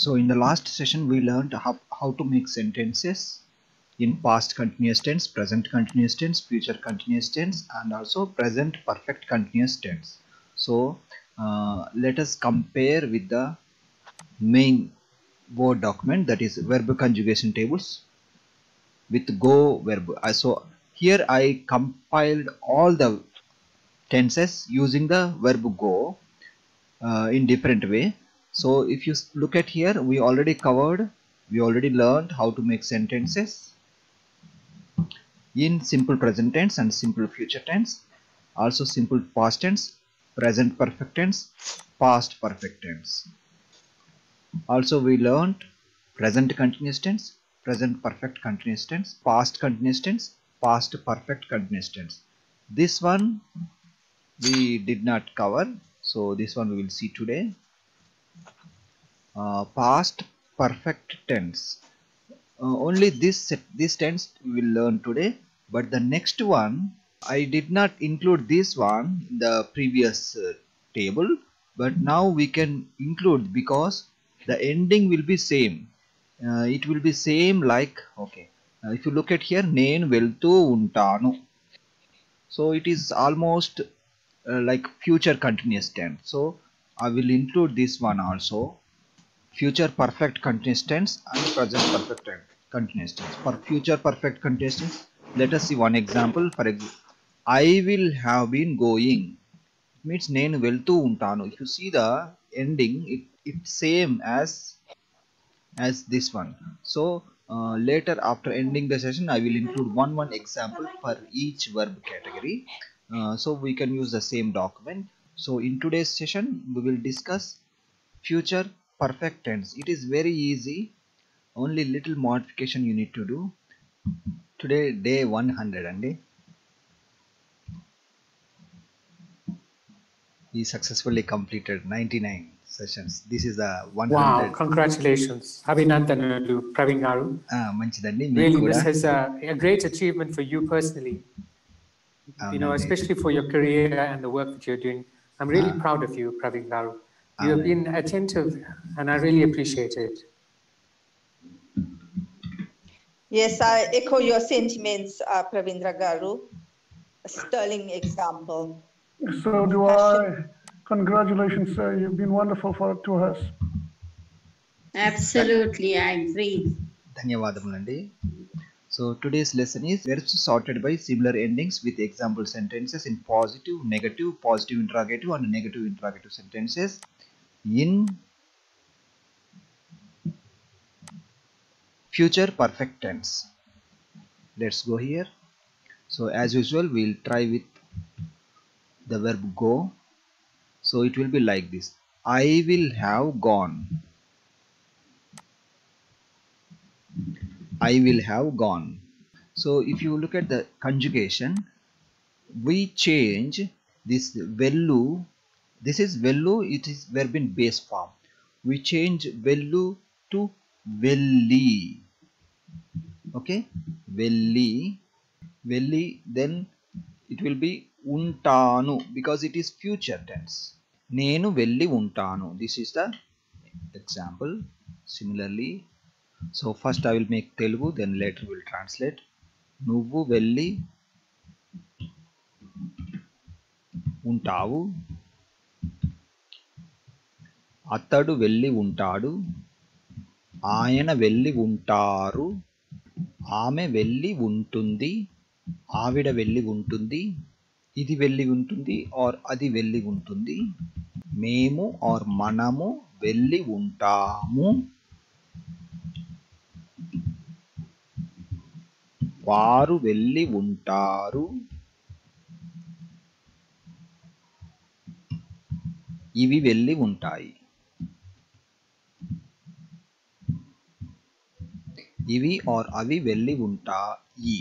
So in the last session we learned how to make sentences in past continuous tense, present continuous tense, future continuous tense, and also present perfect continuous tense. So let us compare with the main Word document, that is verb conjugation tables with Go verb. So here I compiled all the tenses using the verb Go in different way. So if you look at here, we already learned how to make sentences in simple present tense and simple future tense, also simple past tense, present perfect tense, past perfect tense. Also we learned present continuous tense, present perfect continuous tense, past continuous tense, past perfect continuous tense. This one we did not cover, so this one we will see today. Past perfect tense, only this tense we will learn today, but the next one I did not include this one in the previous table, but now we can include because the ending will be same. It will be same like, okay, if you look at here, nenu velthu untanu, so it is almost like future continuous tense, so I will include this one also, future perfect continuous tense and present perfect continuous tense. For future perfect continuous tense, let us see one example. For example, I will have been going, it means nenu velthu untanu. If you see the ending, it's same as this one. So later after ending the session, I will include one example for each verb category, so we can use the same document. So in today's session we will discuss future perfect tense. It is very easy, only little modification you need to do. Today day 100 and he successfully completed 99 sessions. This is the 100. Wow, congratulations. Abhinandanadu, Praveen Garu. మంచిదండి. Really, this is a great achievement for you personally. Especially for your career and the work that you're doing. I'm really proud of you, Praveen Garu. You have been attentive and I really appreciate it. Yes, I echo your sentiments, Pravindra Garu. A sterling example. So do I. Congratulations, sir. You've been wonderful to us. Absolutely, I agree. ధన్యవాదములండి. So today's lesson is verbs sorted by similar endings with example sentences in positive, negative, positive interrogative and negative interrogative sentences in future perfect tense. Let's go here. So as usual we'll try with the verb go. So it will be like this: I will have gone. I will have gone. So if you look at the conjugation, we change this vellu. This is vellu, it is verb in base form. We change vellu to velli. Okay, velli, velli, then it will be untanu because it is future tense. Nenu velli untanu. This is the example. Similarly, so first I will make Telugu, then later we will translate. Nuvu velli ఉంటావు, అతడు వెళ్ళి ఉంటాడు, ఆయన వెళ్ళి ఉంటారు, ఆమె వెళ్ళి ఉంటుంది, ఆవిడ వెళ్ళి ఉంటుంది, ఇది వెళ్ళి ఉంటుంది ఆర్ అది వెళ్ళి ఉంటుంది, మేము ఆర్ మనము వెళ్ళి ఉంటాము, వారు వెళ్ళి ఉంటారు, ఇవి వెళ్ళి ఉంటాయి, ఇవి ఆర్ అవి వెళ్ళి ఉంటాయి.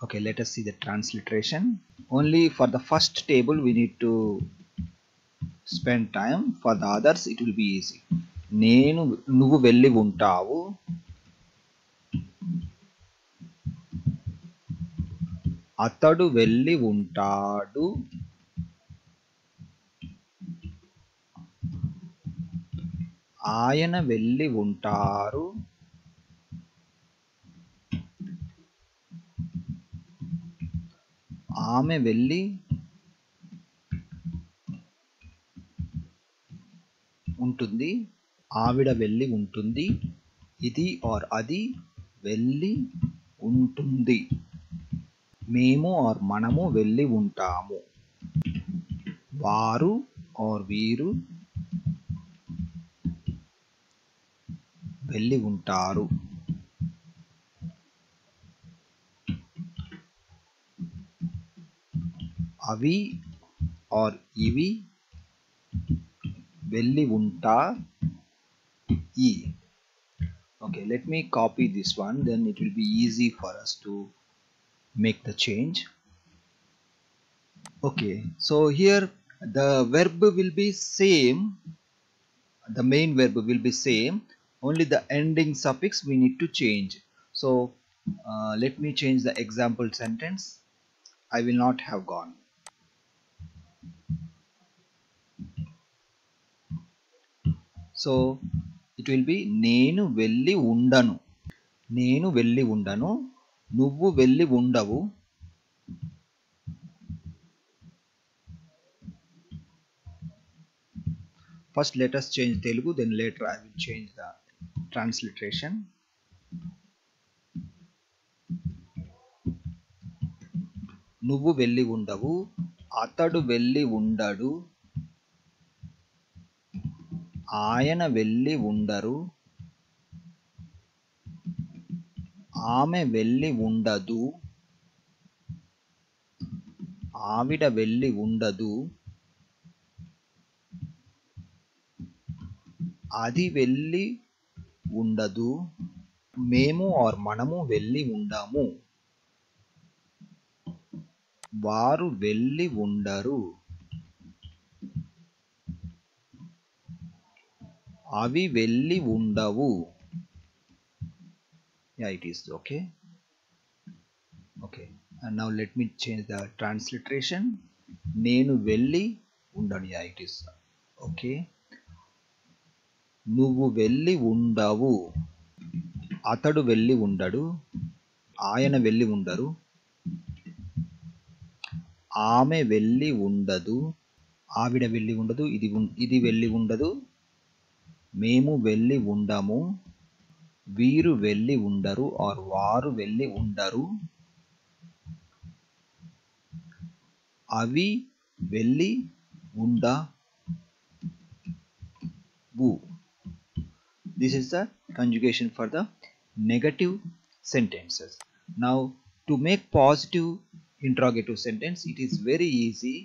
Okay, let us see the transliteration. Only for the first table we need to spend time. For the others it will be easy. నువ్వు వెళ్ళి ఉంటావు, అతడు వెళ్ళి ఉంటాడు, ఆయన వెళ్ళి ఉంటారు. ఆమె వెళ్ళి ఉంటుంది. ఆవిడ వెళ్ళి ఉంటుంది. ఇది ఆర్ అది వెళ్ళి ఉంటుంది. మేము ఆర్ మనము వెళ్ళి ఉంటాము. వారు ఆర్ వీరు వెళ్ళి ఉంటారు. అవి ఆర్ ఇవి వెళ్ళి ఉంటాయి. Okay, let me copy this one, then it will be easy for us to make the change. Okay, so here the verb will be same, the main verb will be same, only the ending suffix we need to change. So let me change the example sentence. I will not have gone. So it will be నేను వెళ్ళి ఉండను. నేను వెళ్ళి ఉండను. నువ్వు వెళ్ళి ఉండవు. First let us change Telugu, then later I will change the transliteration. నువ్వు వెళ్ళి ఉండవు. అతడు వెళ్ళి ఉండడు. ఆయన వెళ్ళి ఉండరు. ఆమె వెళ్ళి ఉండదు. ఆవిడ వెళ్ళి ఉండదు. అది వెళ్ళి ఉండదు. మేము ఆర్ మనము వెళ్ళి ఉండాము. వారు వెళ్ళి ఉండరు. అవి వెళ్ళి ఉండవు. Yeah, it is okay. Okay, and now let me change the transliteration. నేను వెళ్ళి ఉండను. Yeah, it is okay. నువ్వు వెళ్ళి ఉండవు. అతడు వెళ్ళి ఉండడు. ఆయన వెళ్ళి ఉండరు. ఆమె వెళ్ళి ఉండదు. ఆవిడ వెళ్ళి ఉండదు. ఇది వెళ్ళి ఉండదు. మేము వెళ్ళి ఉండము. వీరు వెళ్ళి ఉండరు ఆర్ వారు వెళ్ళి ఉండరు. అవి వెళ్ళి ఉండవు. This is the conjugation for the negative sentences. Now to make positive interrogative sentence, it is very easy.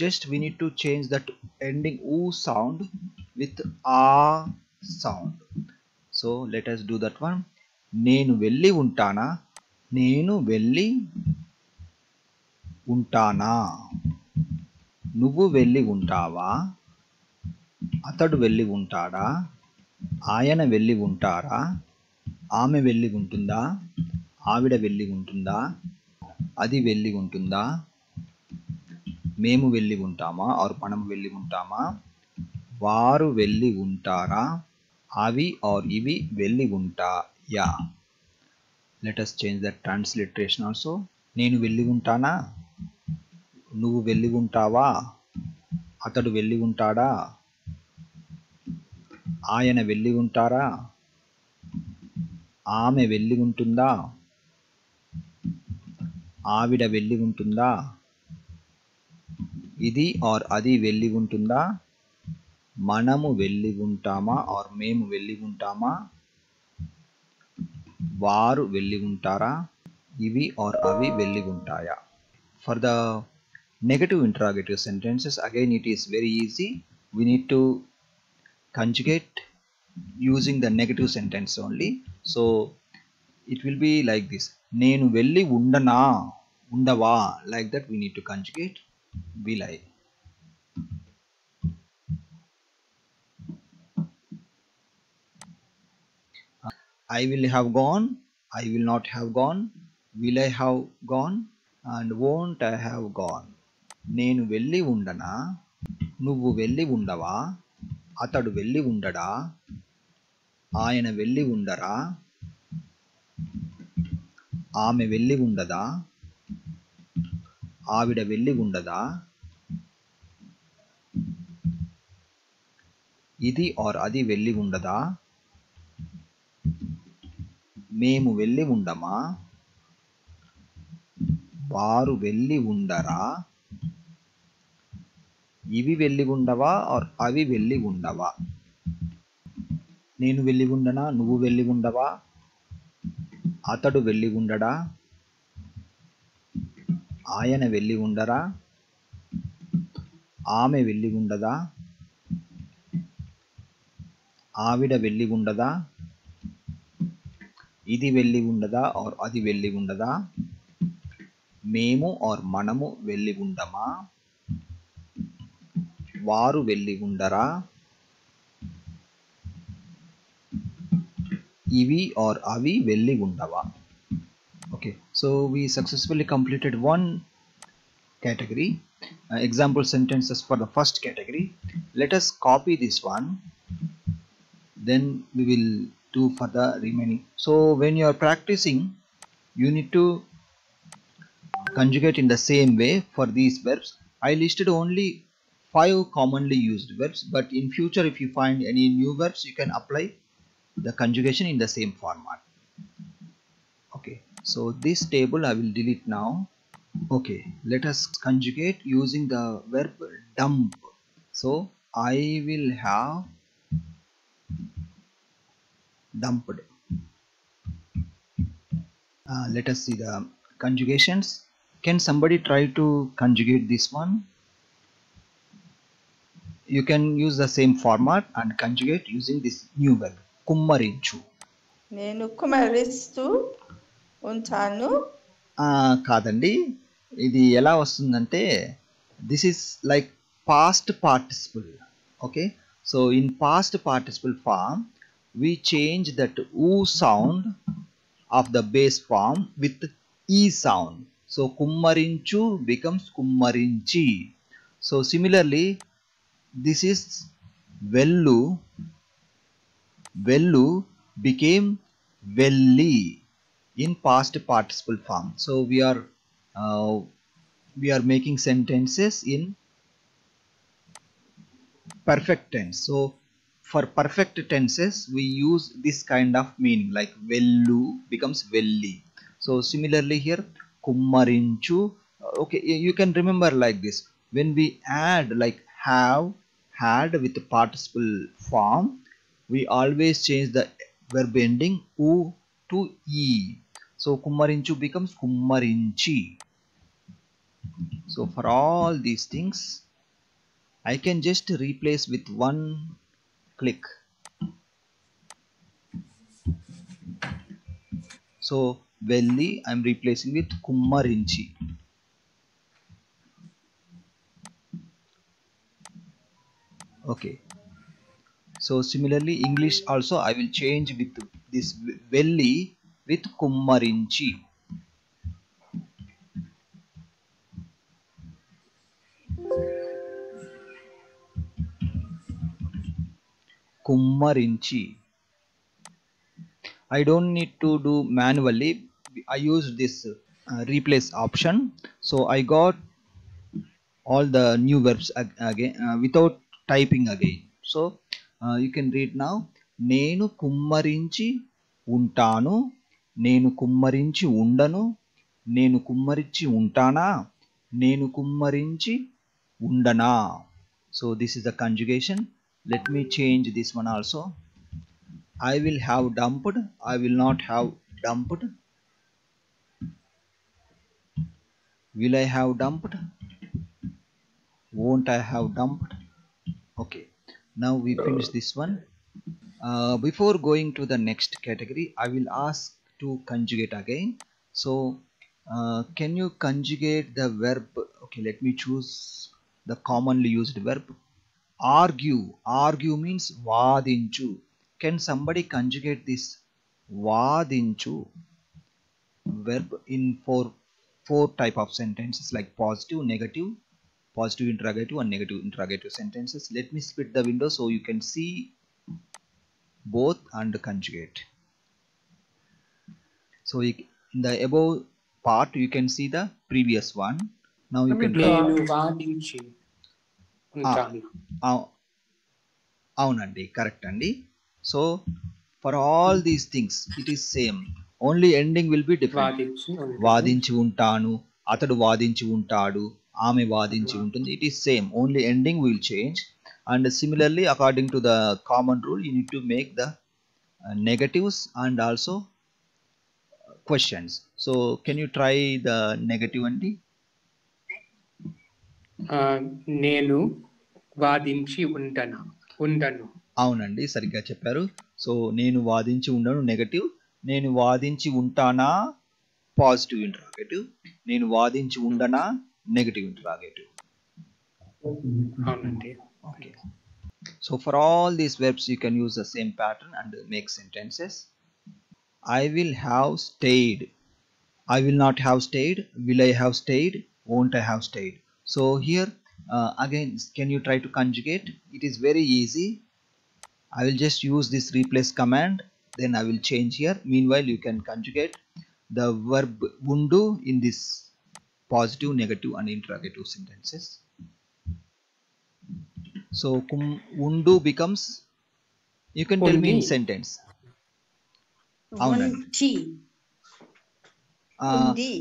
Just we need to change that ending oo sound with a sound. So let us do that one. నేను వెళ్ళి ఉంటానా. నేను వెళ్ళి ఉంటానా. నువ్వు వెళ్ళి ఉంటావా. అతడు వెళ్ళి ఉంటాడా. ఆయన వెళ్ళి ఉంటారా. ఆమె వెళ్ళి ఉంటుందా. ఆవిడ వెళ్ళి ఉంటుందా. అది వెళ్ళి ఉంటుందా. మేము వెళ్ళి ఉంటామా ఆర్ మనం వెళ్ళి ఉంటామా. వారు వెళ్ళి ఉంటారా. అవి ఆర్ ఇవి వెళ్ళి ఉంటాయా. Let us change the transliteration also. నేను వెళ్ళి ఉంటానా. నువ్వు వెళ్ళి ఉంటావా. అతడు వెళ్ళి ఉంటాడా. ఆయన వెళ్ళి ఉంటారా. ఆమె వెళ్ళి ఉంటుందా. ఆవిడ వెళ్ళి ఉంటుందా. ఇది ఆర్ అది వెళ్ళి ఉంటుందా. మనము వెళ్ళి ఉంటామా ఆర్ మేము వెళ్ళి ఉంటామా. వారు వెళ్ళి ఉంటారా. ఇవి ఆర్ అవి వెళ్ళి ఉంటాయా. For the negative interrogative sentences, again it is very easy. We need to conjugate using the negative sentence only. So it will be like this. నేను వెళ్ళి ఉండనా. ఉండవా. Like that we need to conjugate. Will I. I will have gone. I will not have gone. Will I have gone and won't I have gone. నేను వెళ్ళి ఉండనా. నువ్వు వెళ్ళి ఉండవా. అతడు వెళ్ళి ఉండడా, ఆయన వెళ్ళి ఉండరా, ఆమె వెళ్ళి ఉండదా, ఆవిడ వెళ్ళి ఉండదా, ఇది ఆర్ అది వెళ్ళి ఉండదా, మేము వెళ్ళి ఉండమా, వారు వెళ్ళి ఉండరా, ఇవి వెళ్ళి ఉండవా ఆర్ అవి వెళ్ళి ఉండవా, నేను వెళ్ళి ఉండనా, నువ్వు వెళ్ళి ఉండవా, అతడు వెళ్ళి ఉండడా, ఆయన వెళ్ళి ఉండరా, ఆమె వెళ్ళి ఉండదా, ఆవిడ వెళ్ళి ఉండదా, ఇది వెళ్ళి ఉండదా ఆర్ అది వెళ్ళి ఉండదా, మేము ఆర్ మనము వెళ్ళి ఉండమా, వారు వెళ్ళి ఉండరా, ఇవి ఆర్ అవి వెళ్ళి ఉండవా. Okay, so we successfully completed one category. Example sentences for the first category. Let us copy this one, then we will do for the remaining. So when you are practicing, you need to conjugate in the same way for these verbs. I listed only 5 commonly used verbs, but in future if you find any new verbs, you can apply the conjugation in the same format. Okay, so this table I will delete now. Okay, let us conjugate using the verb dump. So I will have dumped. Let us see the conjugations. Can somebody try to conjugate this one? You can use the same format and conjugate using this new verb, kummarinchu. నేను కుమరిస్తూ ఉంటాను. కాదండి, ఇది ఎలా వస్తుందంటే this is like past participle. Okay, so in past participle form we change that u sound of the base form with e sound. So kummarinchu becomes kummarinchi. So similarly, this is vellu. Vellu became velli in past participle form. So we are making sentences in perfect tense. So for perfect tenses we use this kind of meaning, like vellu becomes velli. So similarly here kummarinchu. Okay, you can remember like this. When we add like have, had with the participle form, we always change the verb ending u to e. So kummarinchu becomes kummarinchi. So for all these things I can just replace with one click. So velli I am replacing with kummarinchi. Okay, so similarly English also I will change with this velli with kummarinchi. Kummarinchi. I don't need to do manually. I use this replace option, so I got all the new verbs again without typing again. So you can read now. Nenu kummarinchi untanu, nenu kummarinchi undanu, nenu kummarinchi untana, nenu kummarinchi undana. So this is the conjugation. Let me change this one also. I will have dumped, I will not have dumped. Will I have dumped? Won't I have dumped? Okay, now we finish this one. Before going to the next category, I will ask to conjugate again. So can you conjugate the verb? Okay, let me choose the commonly used verb argue. Argue means vadinchu. Can somebody conjugate this vadinchu verb in four type of sentences, like positive, negative, positive interrogative and negative interrogative sentences. Let me split the window so you can see both and conjugate. So in the above part you can see the previous one. Now you can నేను వాదించి ఉంటాను. అవునండి, correct అండి. So for all these things it is same, only ending will be different. వాదించి ఉంటాను, అతడు వాదించి ఉంటాడు, ఆమె వాదించి ఉంటుంది. It is same, only ending will change. And similarly, according to the common rule, you need to make the negatives and also questions. So can you try the negative andi? నేను వాదించి ఉండను. అవునండి, సరిగ్గా చెప్పారు. సో నేను వాదించి ఉండను negative, నేను వాదించి ఉంటానా పాజిటివ్ ఇంటరాగేటివ్, నేను వాదించి ఉండనా నెగటివ్ ఇంటరాగేటివ్. అవునండి. Okay. So for all these verbs you can use the same pattern and make sentences. I will have stayed, I will not have stayed, will I have stayed, won't I have stayed. So here again, can you try to conjugate? It is very easy. I will just use this replace command, then I will change here. Meanwhile you can conjugate the verb undu in this positive, negative and interrogative sentences. So undu becomes, you can tell me in sentence. Undi. Undi.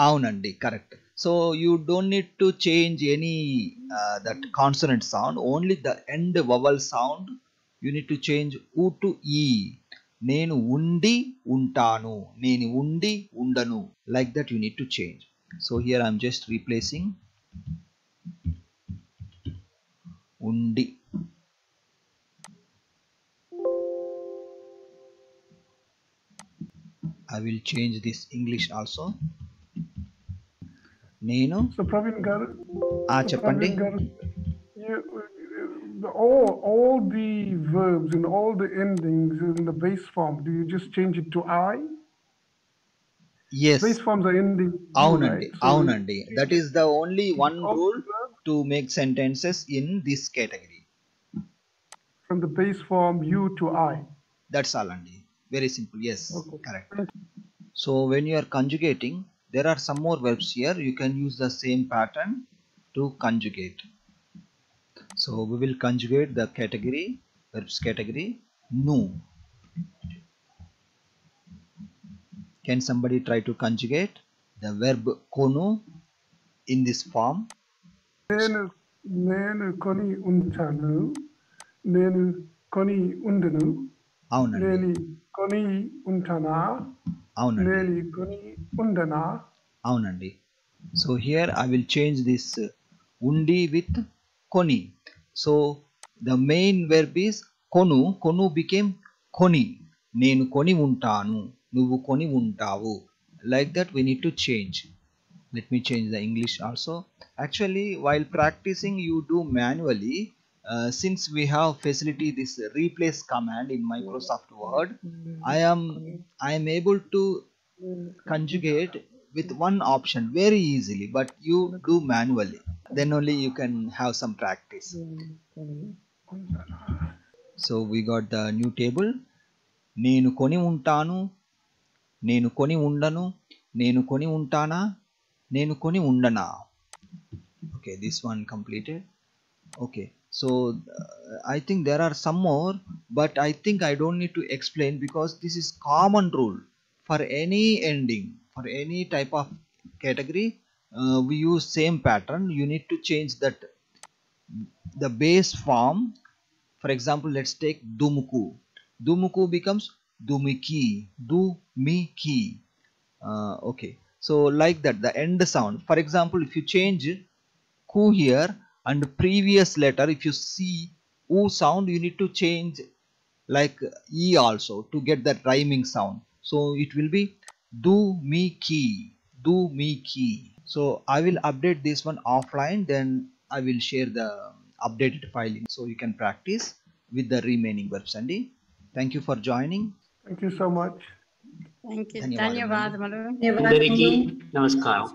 Aunandi, correct. So you don't need to change any that consonant sound, only the end vowel sound you need to change u to e. Nenu undi untanu, nenu undi undanu, like that you need to change. So here I am just replacing undi. I will change this English also. Nenu. So Praveen garu, చెప్పండి. All the verbs and all the endings in the base form, do you just change it to I? Yes. Base forms are ending. Aunandi, right? aunandi. That is the only one rule to make sentences in this category. From the base form U to I. That's all, andi. Very simple. Yes, Okay. correct. So when you are conjugating, there are some more verbs here. You can use the same pattern to conjugate. So we will conjugate the category, verbs category, nu. Can somebody try to conjugate the verb konu in this form? Nenu koni untanu, nenu koni undanu, Aunandi. neni koni untana, Aunandi. neni koni undana. Aunandi. So here I will change this undi with koni. So the main verb is konu. Konu became koni. Nenu koni untanu, nuvu koni untavu. Like that we need to change. Let me change the English also. Actually, while practicing you do manually. Since we have facility this replace command in Microsoft Word, I am able to conjugate with one option very easily, but you do manually, then only you can have some practice. So we got the new table. Nenu koni untanu, nenu koni undanu, nenu koni untana, nenu koni undana. Okay, this one completed. Okay, so I think there are some more, but I think I don't need to explain because this is common rule for any ending, for any type of category. We use same pattern. You need to change that the base form. For example, let's take dumuku. Dumuku becomes dumiki, dumiki. Okay, so like that the end sound. For example, if you change ku here and previous letter, if you see u sound, you need to change like e also to get that rhyming sound. So it will be do mi ki, do mi ki. So I will update this one offline, then I will share the updated file so you can practice with the remaining verbs. Andi, thank you for joining. Thank you so much. Thank you. ధన్యవాదములు. ధన్యవాదములు. అందరికీ నమస్కారం.